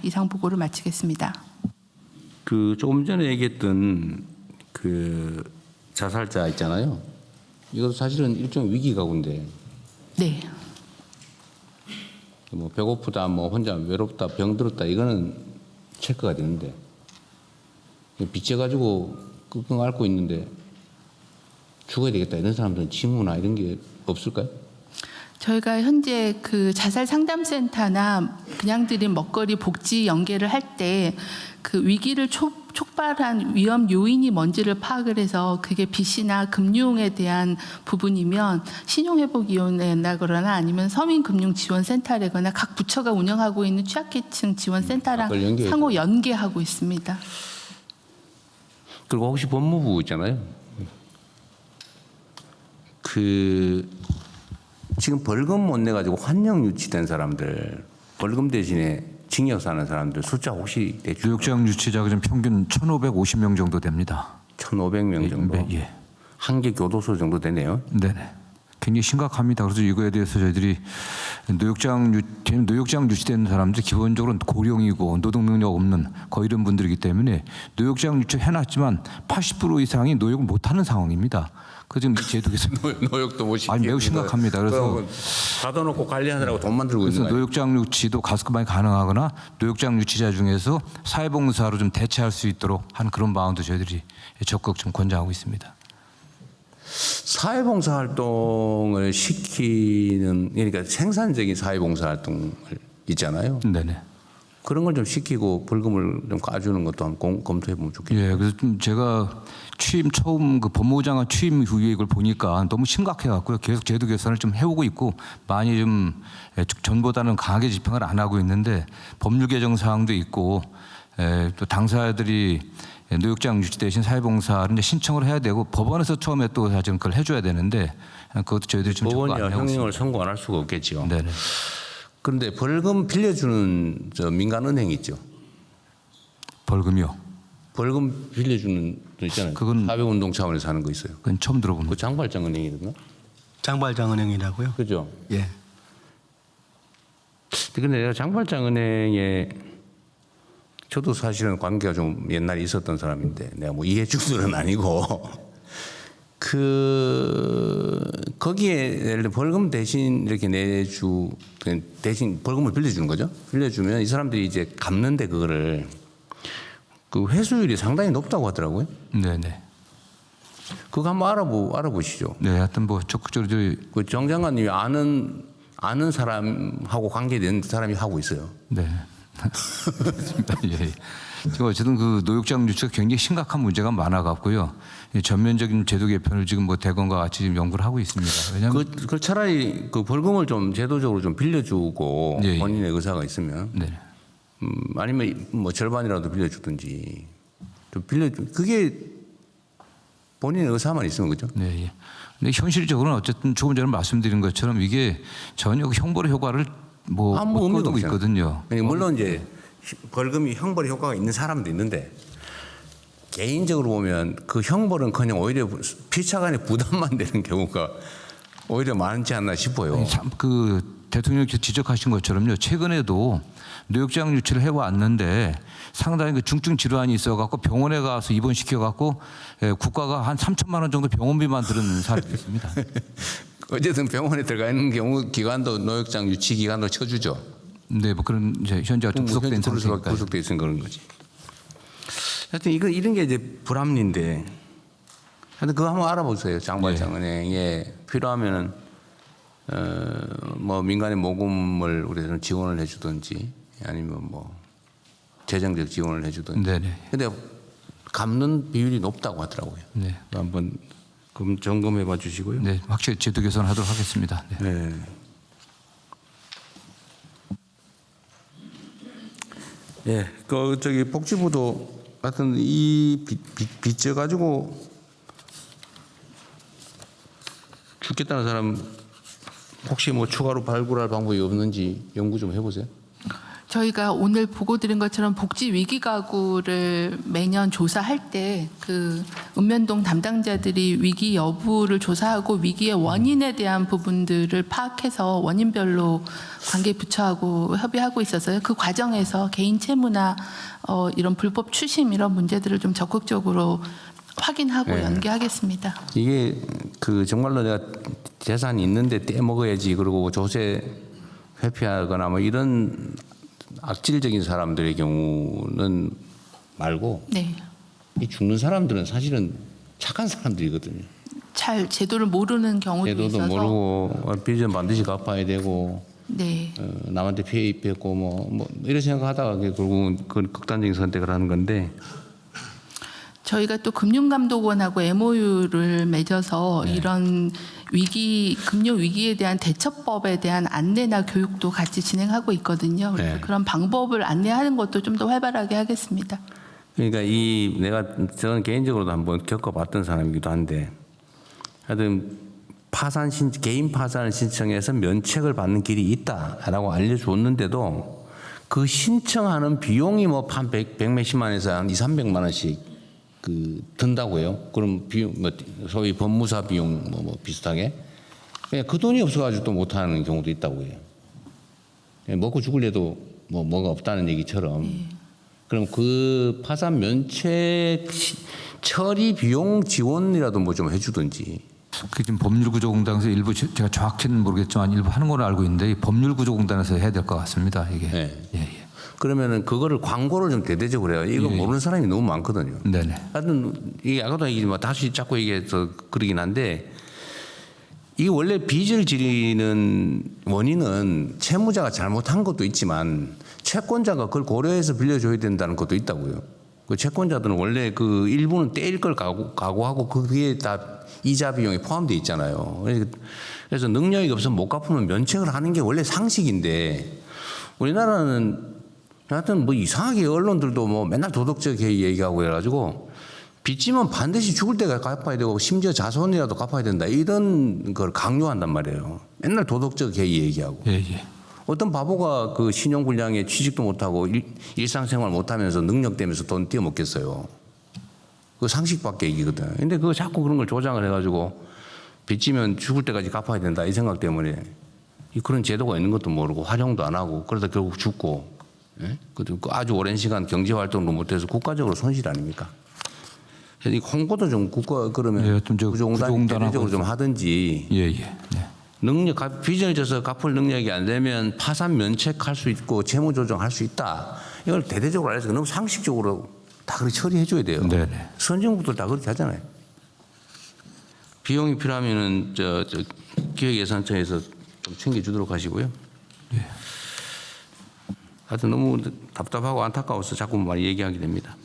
이상 보고를 마치겠습니다. 그 조금 전에 얘기했던 그 자살자 있잖아요. 이것도 사실은 일종의 위기 가구인데 네. 뭐 배고프다, 뭐 혼자 외롭다, 병들었다 이거는 체크가 되는데 빚져 가지고 끙끙 앓고 있는데 죽어야 되겠다 이런 사람들은 징후나 이런 게 없을까요? 저희가 현재 그 자살 상담센터나 그냥 드린 먹거리 복지 연계를 할 때 그 위기를 촉발한 위험 요인이 뭔지를 파악을 해서 그게 빚이나 금융에 대한 부분이면 신용회복위원회나 아니면 서민금융지원센터라거나 각 부처가 운영하고 있는 취약계층 지원센터랑 상호 연계하고 있습니다. 그리고 혹시 법무부 있잖아요. 그 지금 벌금 못 내가지고 환영 유치된 사람들, 벌금 대신에 징역 사는 사람들 숫자 혹시 대충? 노역장 유치자가 지금 평균 1,550명 정도 됩니다. 1,500명 정도? 예. 한 개 교도소 정도 되네요. 네네. 굉장히 심각합니다. 그래서 이거에 대해서 저희들이 노역장 유치된 사람들 기본적으로 고령이고 노동 능력 없는 거의 이런 분들이기 때문에 노역장 유치 해놨지만 80% 이상이 노역을 못하는 상황입니다. 그 지금 이 제도에서 노역도 못 시키고. 아니 매우 심각합니다. 그래서 가둬놓고 관리하느라고 돈만 들고 있는 그래서 거예요. 노역장 유치도 가스급방이 가능하거나 노역장 유치자 중에서 사회봉사로 좀 대체할 수 있도록 하는 그런 방안도 저희들이 적극 좀 권장하고 있습니다. 사회봉사 활동을 시키는, 그러니까 생산적인 사회봉사 활동을 있잖아요. 네네. 그런 걸 좀 시키고 벌금을 좀 까주는 것도 한번 검토해 보면 좋겠네요. 예, 그래서 좀 제가 취임 처음 그 법무부 장관 취임 후에 이걸 보니까 너무 심각해 갖고요. 계속 제도 개선을 좀 해오고 있고 많이 좀 전보다는 강하게 집행을 안 하고 있는데 법률 개정 사항도 있고 또 당사자들이 노역장 유치 대신 사회봉사를 이제 신청을 해야 되고 법원에서 처음에 또 사실은 그걸 해줘야 되는데 그것도 저희들이 좀 적극 안 법원이야 하고 형량을 있습니다. 선고 안 할 수가 없겠죠. 네네. 그런데 벌금 빌려주는 저 민간은행 있죠. 벌금이요? 벌금 빌려주는 거 있잖아요. 그건- 사회운동 차원에서 하는 거 있어요. 그건 처음 들어봅니다. 그 장발장은행이든가? 장발장은행이라고요? 그죠? 예. 근데 내가 장발장은행에 저도 사실은 관계가 좀 옛날에 있었던 사람인데 내가 뭐 이해충돌은 아니고 거기에 예를 들어 벌금 대신 이렇게 대신 벌금을 빌려주는 거죠. 빌려주면 이 사람들이 이제 갚는데 그거를 그 회수율이 상당히 높다고 하더라고요. 네네. 그거 한번 알아보시죠. 네, 하여튼 뭐 적극적으로 저희 그 정 장관님이 아는 사람하고 관계된 사람이 하고 있어요. 네. 그렇습니다. 예. 지금 어쨌든 그 노역장 유치가 굉장히 심각한 문제가 많아갖고요. 전면적인 제도 개편을 지금 뭐 대검과 같이 지금 연구를 하고 있습니다. 왜냐하면 그 차라리 그 벌금을 좀 제도적으로 좀 빌려주고 예, 예. 본인의 의사가 있으면 네. 아니면 뭐 절반이라도 빌려주든지 좀 그게 본인의 의사만 있으면 그죠? 네. 예. 근데 현실적으로는 어쨌든 조금 전에 말씀드린 것처럼 이게 전혀 그 형벌의 효과를 뭐 아무 의미가 얻고 없잖아요. 있거든요. 물론 이제 벌금이 형벌의 효과가 있는 사람도 있는데 개인적으로 보면 그 형벌은커녕 오히려 피차 간의 부담만 되는 경우가 오히려 많지 않나 싶어요. 아니, 참 그 대통령께서 지적하신 것처럼요. 최근에도 노역장 유치를 해왔는데 상당히 그 중증 질환이 있어갖고 병원에 가서 입원시켜갖고 국가가 한 3천만 원 정도 병원비만 들은 사례도 있습니다. 어쨌든 병원에 들어가 있는 경우 기간도 노역장 유치 기간도 쳐주죠. 네, 뭐 그런 이제 현재 어떤 구속된 상태니까. 구속돼 있으면 그런 거지. 하여튼 이런 게 이제 불합리인데, 하여튼 그거 한번 알아보세요. 장발장은행에 필요하면은 뭐 민간의 모금을 우리는 지원을 해주든지 아니면 뭐 재정적 지원을 해주든지. 네네. 근데 갚는 비율이 높다고 하더라고요. 네. 한번 점검해봐 주시고요. 네, 확실히 제도 개선하도록 하겠습니다. 네. 네. 예, 그 저기 복지부도 하여튼 이 빚져 가지고 죽겠다는 사람 혹시 뭐 추가로 발굴할 방법이 없는지 연구 좀 해보세요. 저희가 오늘 보고 드린 것처럼 복지 위기 가구를 매년 조사할 때 그 읍면동 담당자들이 위기 여부를 조사하고 위기의 원인에 대한 부분들을 파악해서 원인별로 관계 부처하고 협의하고 있어서요. 그 과정에서 개인 채무나 이런 불법 추심 이런 문제들을 좀 적극적으로 확인하고 네. 연계하겠습니다. 이게 그 정말로 내가 재산이 있는데 떼먹어야지 그러고 조세 회피하거나 뭐 이런 악질적인 사람들의 경우는 말고 네. 이 죽는 사람들은 사실은 착한 사람들이거든요. 잘 제도를 모르는 경우도 제도도 있어서 모르고 빚은 반드시 갚아야 되고 네. 남한테 피해 입혔고 뭐 이런 생각하다가 결국은 그 극단적인 선택을 하는 건데 저희가 또 금융감독원하고 MOU를 맺어서 네. 이런 금융 위기에 대한 대처법에 대한 안내나 교육도 같이 진행하고 있거든요. 그래서 네. 그런 방법을 안내하는 것도 좀 더 활발하게 하겠습니다. 그러니까 저는 개인적으로도 한번 겪어봤던 사람이기도 한데 하여튼 개인 파산을 신청해서 면책을 받는 길이 있다라고 알려줬는데도 그 신청하는 비용이 뭐 한 100몇십만에서 한 200~300만 원씩 든다고요. 그럼 비용, 소위 법무사 비용 뭐 비슷하게. 그냥 그 돈이 없어가지고 또 못하는 경우도 있다고 해요. 먹고 죽을래도 뭐가 없다는 얘기처럼. 그럼 그 파산 면책 처리 비용 지원이라도 뭐 좀 해주든지. 그 지금 법률구조공단에서 일부 제가 정확히는 모르겠지만 일부 하는 걸로 알고 있는데 이 법률구조공단에서 해야 될 것 같습니다. 이게. 네. 예. 그러면은 그거를 광고를 좀 대대적으로 해요. 이거 모르는 사람이 너무 많거든요. 네네. 하여튼 이게 아까도 얘기지만 다시 자꾸 얘기해서 그러긴 한데 이게 원래 빚을 지르는 원인은 채무자가 잘못한 것도 있지만 채권자가 그걸 고려해서 빌려줘야 된다는 것도 있다고요. 그 채권자들은 원래 그 일부는 떼일 걸 각오하고 그게 다 이자 비용이 포함되어 있잖아요. 그래서 능력이 없으면 못 갚으면 면책을 하는 게 원래 상식인데 우리나라는 하여튼 뭐 이상하게 언론들도 뭐 맨날 도덕적 해이 얘기하고 해가지고 빚지면 반드시 죽을 때까지 갚아야 되고 심지어 자손이라도 갚아야 된다 이런 걸 강요한단 말이에요. 맨날 도덕적 해이 얘기하고. 예. 어떤 바보가 그 신용불량에 취직도 못하고 일상생활 못하면서 능력되면서 돈 띄어먹겠어요. 그 상식밖에 얘기거든. 근데 그거 자꾸 그런 걸 조장을 해가지고 빚지면 죽을 때까지 갚아야 된다 이 생각 때문에 그런 제도가 있는 것도 모르고 활용도 안 하고 그러다 결국 죽고 그리고 아주 오랜 시간 경제활동도 못해서 국가적으로 손실 아닙니까? 그래서 이 홍보도 좀 그러면 예, 좀 구조공단이 대대적으로 좀 하든지 예. 빚을 져서 갚을 능력이 안 되면 파산 면책할 수 있고 채무 조정할 수 있다. 이걸 대대적으로 알려서 너무 상식적으로 다 그렇게 처리해 줘야 돼요. 네네. 선진국들 다 그렇게 하잖아요. 비용이 필요하면은 기획예산청에서 좀 챙겨주도록 하시고요. 예. 하여튼 너무 답답하고 안타까워서 자꾸 많이 얘기하게 됩니다.